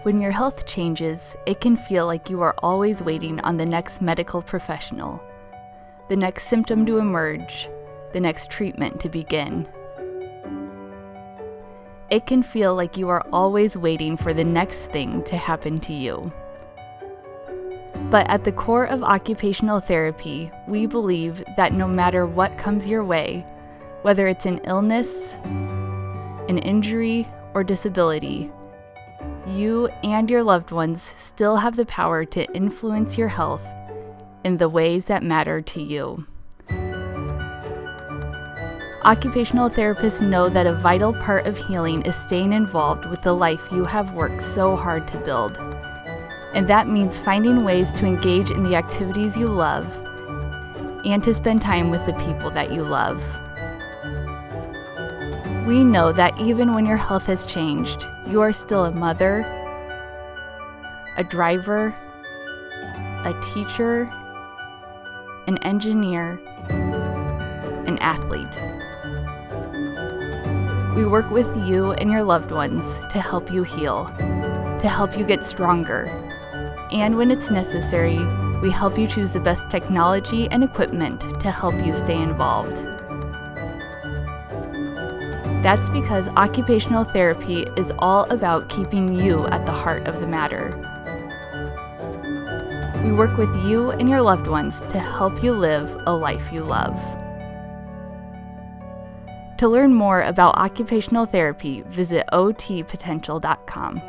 When your health changes, it can feel like you are always waiting on the next medical professional, the next symptom to emerge, the next treatment to begin. It can feel like you are always waiting for the next thing to happen to you. But at the core of occupational therapy, we believe that no matter what comes your way, whether it's an illness, an injury, or disability, you and your loved ones still have the power to influence your health in the ways that matter to you. Occupational therapists know that a vital part of healing is staying involved with the life you have worked so hard to build. And that means finding ways to engage in the activities you love and to spend time with the people that you love. We know that even when your health has changed, you are still a mother, a driver, a teacher, an engineer, an athlete. We work with you and your loved ones to help you heal, to help you get stronger. And when it's necessary, we help you choose the best technology and equipment to help you stay involved. That's because occupational therapy is all about keeping you at the heart of the matter. We work with you and your loved ones to help you live a life you love. To learn more about occupational therapy, visit otpotential.com.